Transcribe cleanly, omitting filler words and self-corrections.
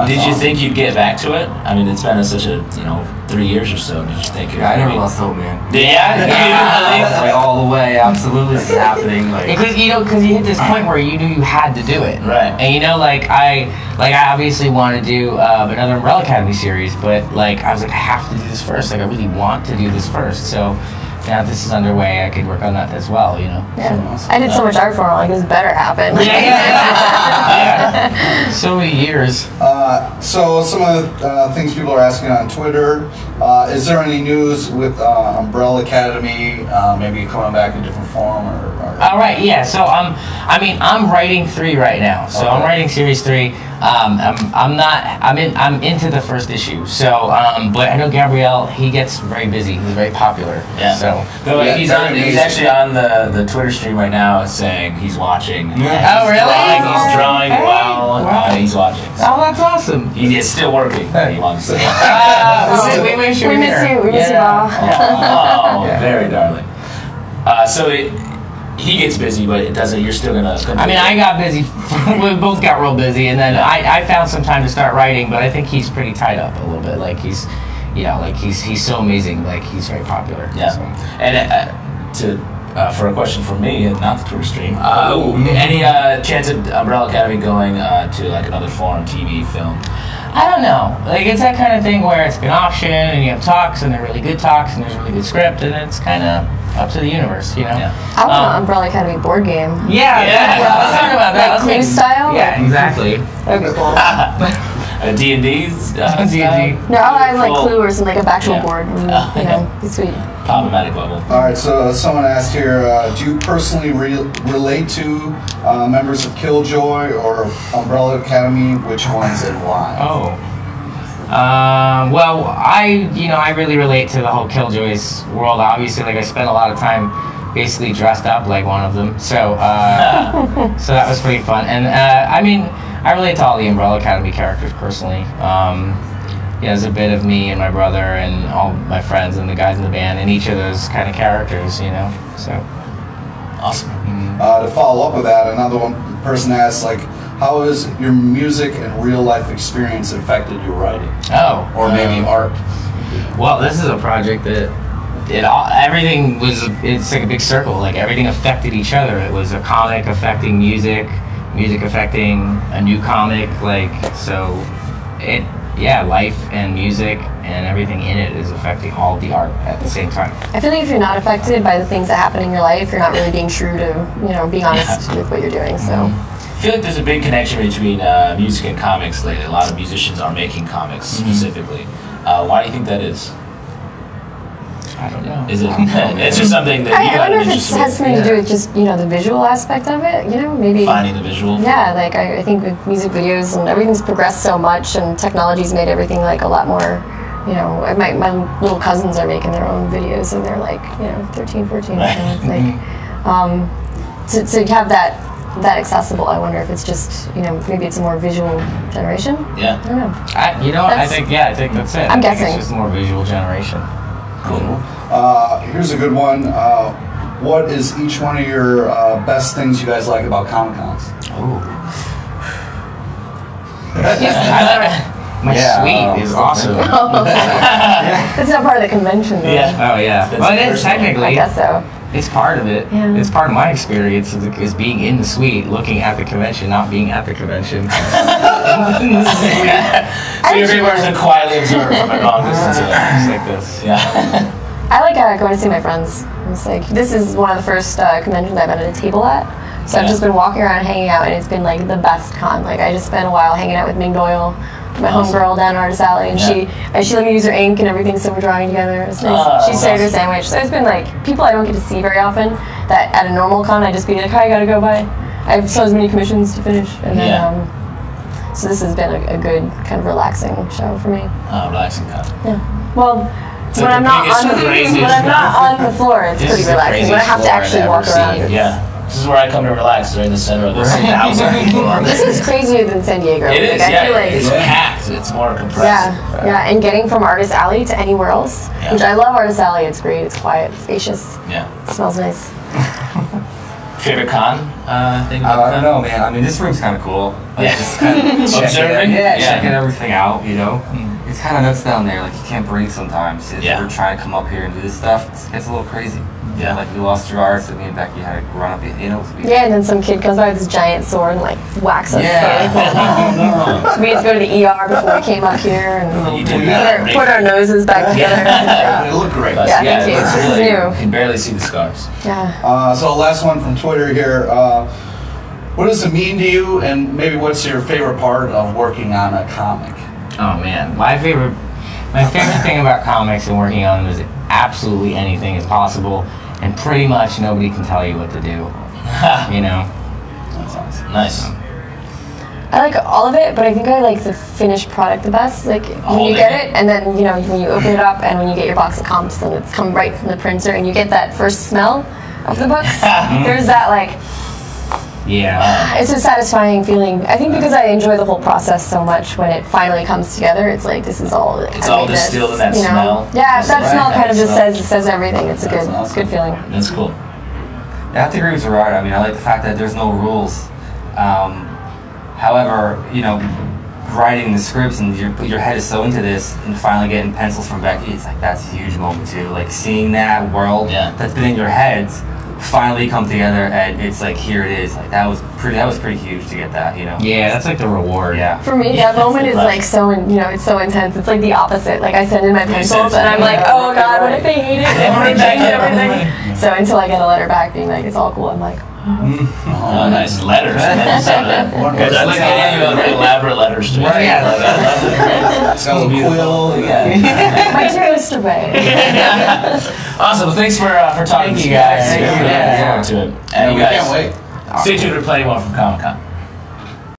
Did you think you'd get back to it? I mean, it's been such a 3 years or so. Did you think? Yeah, I never lost hope, man. Yeah. Like all the way, absolutely, this is happening. Like because you hit this point where you knew you had to do it, right? And I obviously want to do another Umbrella Academy series, but like I was like, I have to do this first. Like I really want to do this first. So now that this is underway, I could work on that as well. Yeah. I did so much art for him. Like this better happen. Yeah. So many years. So some of the things people are asking on Twitter, is there any news with Umbrella Academy, maybe coming back in different form or All right, yeah. So I'm writing 3 right now. So I'm writing series 3. I'm into the first issue. So but I know Gabrielle, he gets very busy. He's very popular. Yeah. So he's actually on the Twitter stream right now saying he's watching. Yeah. Oh really? He's drawing while he's watching. So. Oh, that's awesome. He is still working. He wants to. We miss you. We miss you all. Oh, very darling. So he gets busy, but it doesn't. You're still gonna. I mean, I got busy. We both got real busy, and then I found some time to start writing. But I think he's pretty tied up a little bit. Like he's so amazing. Like he's very popular. Yeah. So. And for a question from me, and not the Twitter stream, any chance of Umbrella Academy going to like another forum, TV, film? I don't know. Like it's that kind of thing where it's been optioned, and you have talks, and they're really good talks, and there's a really good script, and it's kind of up to the universe, Yeah. I want an Umbrella Academy board game. Yeah. Let's talk about that. Like Clue style. Yeah, exactly. That'd be cool. D&D's? D&D. No, I like Clue or something like a actual board. Be sweet. Problematic level. All right, so someone asked here, do you personally relate to members of Killjoy or Umbrella Academy? Which ones and why? Oh. Well, I really relate to the whole Killjoys world. Obviously, like I spent a lot of time basically dressed up like one of them. So, so that was pretty fun. And I mean, I relate to all the Umbrella Academy characters personally. There's a bit of me and my brother and all my friends and the guys in the band and each of those kind of characters, So, awesome. To follow up with that, another person asked, like, how has your music and real life experience affected your writing? Oh, or maybe art? Well, this is a project that it's like a big circle. Like everything affected each other. It was a comic affecting music, music affecting a new comic. Life and music and everything in it is affecting all the art at the same time. I feel like if you're not affected by the things that happen in your life, you're not really being true to, being honest with what you're doing. So. I feel like there's a big connection between music and comics lately. A lot of musicians are making comics specifically. Why do you think that is? I don't know. Is it? It's just something that you I wonder if it has something to do with just the visual aspect of it. Maybe finding the visual. Yeah, like I think with music videos and everything's progressed so much, and technology's made everything like a lot more. My little cousins are making their own videos, and they're like 13, 14. Right. So it's like to have that accessible. I wonder if it's just maybe it's a more visual generation. Yeah. I don't know. I think that's it. I'm guessing it's just more visual generation. Cool. Here's a good one. What is each one of your best things you guys like about Comic-Cons? My suite is awesome. It's not part of the convention, though. Yeah. Oh, yeah. Well, it is technically. I guess so. It's part of it. Yeah. It's part of my experience is being in the suite, looking at the convention, not being at the convention. So you're able to quietly observe from a long distance. Just like this. Yeah. I like going to see my friends. It's like this is one of the first conventions I've been at a table at. So I've just been walking around and hanging out, and it's been like the best con. Like I just spent a while hanging out with Ming Doyle, my homegirl down in Artist Alley, and she let me use her ink and everything, so we're drawing together. It's nice. She shared her sandwich. So it's been like people I don't get to see very often. That at a normal con I'd just be like, hi, I gotta go by. I have so many commissions to finish, and then so this has been a good kind of relaxing show for me. Relaxing con. Yeah. Well. When I'm not on the floor, it's pretty relaxing. When I have to actually walk around. Yeah. This is where I come to relax. They're in the center of this 1,000 people. This is crazier than San Diego. It is, I feel like it's packed. It's more compressed. Yeah, and getting from Artist Alley to anywhere else, which I love Artist Alley. It's great. It's quiet, it's spacious. Yeah. It smells nice. Favorite con thing about I don't know, man. I mean, this room's kind of cool. Like, Yeah. just kind of Observing? checking everything out, you know? It's kind of nuts down there. Like, you can't breathe sometimes. If Yeah. we're trying to come up here and do this stuff, it gets a little crazy. Yeah. Like, we lost Gerard, so me and Becky had to run up, you know? Yeah, and then some kid comes by with this giant sword and like whacks us. Yeah. We had to go to the ER before we came up here and You did that. put our noses back together. It looked great. But, Yeah, thank you. it's This is really, new. you can barely see the scars. Yeah. So last one from Twitter here. What does it mean to you, and maybe what's your favorite part of working on a comic? Oh man, my favorite thing about comics and working on them is absolutely anything is possible, and pretty much nobody can tell you what to do. You know. That's awesome. Nice. I like all of it, but I think I like the finished product the best. Like when All you of get it? it, and then you know when you open it up, and when you get your box of comps, and it's come right from the printer, and you get that first smell of the books. There's that like. Yeah. It's a satisfying feeling. I think because I enjoy the whole process so much, when it finally comes together, it's like this is all. It's all distilled in that you know? smell. Yeah, That's that right, smell kind that of just smell. says everything. It's a That's good, awesome. good feeling. That's cool. Yeah, I have to agree with Gerard. I mean, I like the fact that there's no rules. However, you know, writing the scripts and your head is so into this, and finally getting pencils from Becky, it's like that's a huge moment too. Like seeing that world that's been in your heads finally come together, and it's like here it is. Like that was pretty huge to get that, you know. Yeah, that's like the reward. Yeah. For me, that moment is like so, it's so intense. It's like the opposite. Like I send in my pencils, and I'm like, oh god, what if they hate it? What if they change everything? So until I get a letter back being like, it's all cool, I'm like, Oh, nice letters. That's like any of the elaborate letters to me. Right, yeah. Like, I love it. Sounds Quill. Yeah. my dear Mr. Bay. Awesome. Well, thanks for talking Thank to you you guys. guys. Yeah, Yeah. looking forward to it. Yeah, And we you can't guys, wait. stay tuned for plenty more from Comic Con.